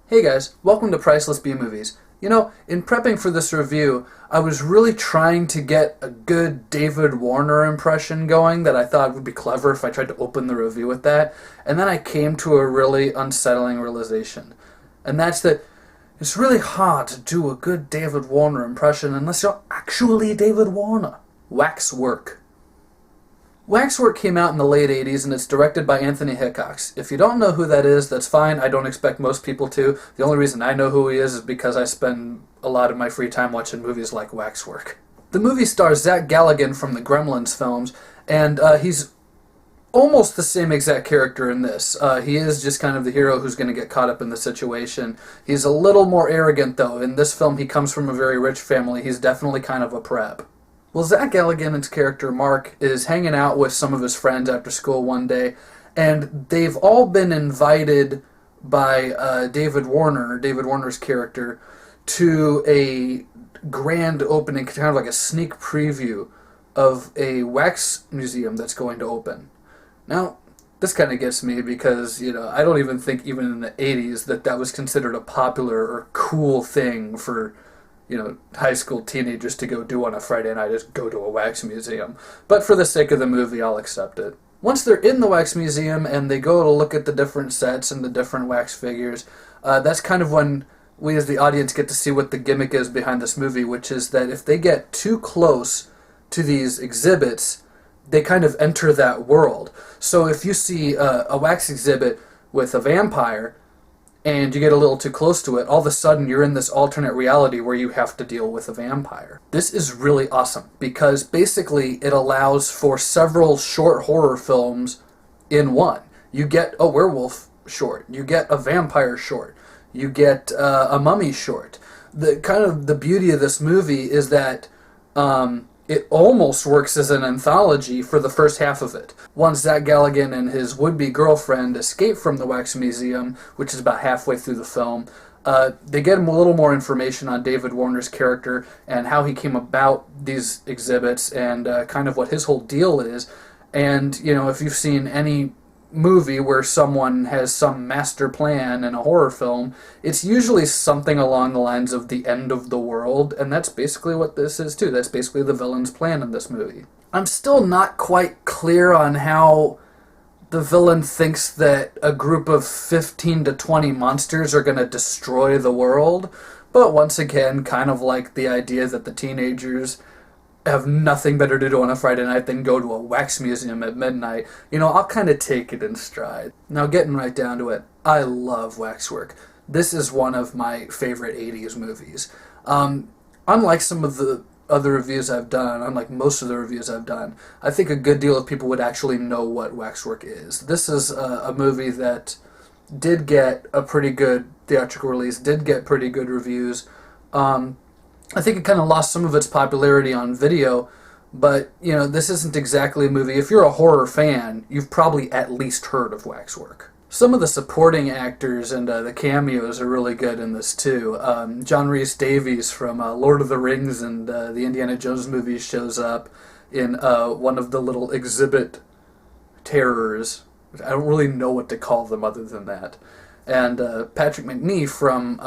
Hey guys, welcome to Priceless B-Movies. You know, in prepping for this review, I was really trying to get a good David Warner impression going that I thought would be clever if I tried to open the review with that, and then I came to a really unsettling realization. And that's that it's really hard to do a good David Warner impression unless you're actually David Warner. Waxwork. Waxwork came out in the late 80s and it's directed by Anthony Hickox. If you don't know who that is, that's fine. I don't expect most people to. The only reason I know who he is because I spend a lot of my free time watching movies like Waxwork. The movie stars Zach Galligan from the Gremlins films, and he's almost the same exact character in this. He is just kind of the hero who's going to get caught up in the situation. He's a little more arrogant, though. In this film, he comes from a very rich family. He's definitely kind of a prep. Well, Zach Galligan's character, Mark, is hanging out with some of his friends after school one day, and they've all been invited by David Warner's character, to a grand opening, kind of like a sneak preview of a wax museum that's going to open. Now, this kind of gets me because, I don't even think even in the 80s that was considered a popular or cool thing for high school teenagers to go do on a Friday night is go to a wax museum. But for the sake of the movie, I'll accept it. Once they're in the wax museum and they go to look at the different sets and the different wax figures, that's kind of when we as the audience get to see what the gimmick is behind this movie, which is that if they get too close to these exhibits, they kind of enter that world. So if you see a wax exhibit with a vampire, and you get a little too close to it, all of a sudden you're in this alternate reality where you have to deal with a vampire. This is really awesome because basically it allows for several short horror films in one. You get a werewolf short, you get a vampire short, you get a mummy short. The beauty of this movie is that it almost works as an anthology for the first half of it. Once Zach Galligan and his would-be girlfriend escape from the wax museum, which is about halfway through the film, they get him a little more information on David Warner's character and how he came about these exhibits and kind of what his whole deal is. And, if you've seen any movie where someone has some master plan in a horror film, it's usually something along the lines of the end of the world, and that's basically what this is too. That's basically the villain's plan in this movie. I'm still not quite clear on how the villain thinks that a group of 15 to 20 monsters are going to destroy the world, but once again, kind of like the idea that the teenagers have nothing better to do on a Friday night than go to a wax museum at midnight, I'll kind of take it in stride. Now, getting right down to it, I love Waxwork. This is one of my favorite 80s movies. Unlike some of the other reviews I've done, unlike most of the reviews I've done, I think a good deal of people would actually know what Waxwork is. This is a movie that did get a pretty good theatrical release, did get pretty good reviews. I think it kind of lost some of its popularity on video, but, this isn't exactly a movie. If you're a horror fan, you've probably at least heard of Waxwork. Some of the supporting actors and the cameos are really good in this, too. John Rhys Davies from Lord of the Rings and the Indiana Jones movies shows up in one of the little exhibit terrors. I don't really know what to call them other than that. And Patrick Macnee from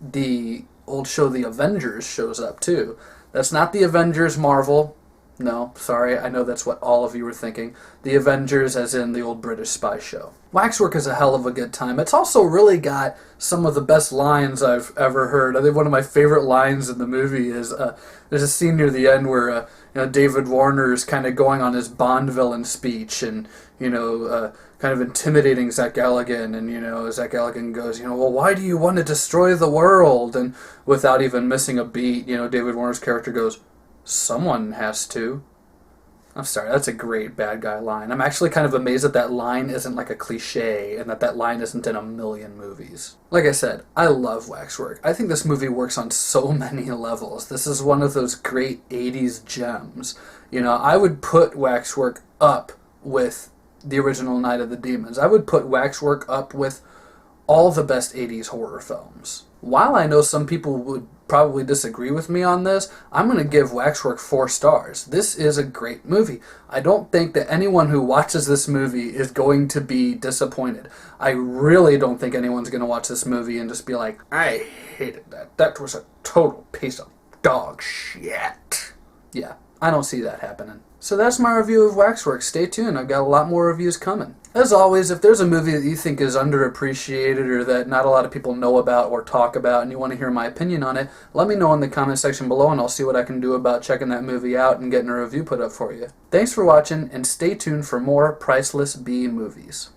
the old show The Avengers shows up too. That's not the Avengers Marvel. No, sorry, I know that's what all of you were thinking. The Avengers as in the old British spy show. Waxwork is a hell of a good time. It's also really got some of the best lines I've ever heard. I think one of my favorite lines in the movie is there's a scene near the end where David Warner is kind of going on his Bond villain speech and kind of intimidating Zach Galligan, and Zach Galligan goes, well, why do you want to destroy the world? And without even missing a beat, David Warner's character goes, someone has to. I'm sorry, that's a great bad guy line. I'm actually kind of amazed that line isn't like a cliche and that line isn't in a million movies. Like I said, I love Waxwork. I think this movie works on so many levels. This is one of those great 80s gems. I would put Waxwork up with the original Night of the Demons. I would put Waxwork up with all the best 80s horror films. While I know some people would probably disagree with me on this, I'm going to give Waxwork 4 stars. This is a great movie. I don't think that anyone who watches this movie is going to be disappointed. I really don't think anyone's going to watch this movie and just be like, I hated that. That was a total piece of dog shit. Yeah, I don't see that happening. So that's my review of Waxwork. Stay tuned. I've got a lot more reviews coming. As always, if there's a movie that you think is underappreciated or that not a lot of people know about or talk about and you want to hear my opinion on it, let me know in the comment section below and I'll see what I can do about checking that movie out and getting a review put up for you. Thanks for watching and stay tuned for more Priceless B movies.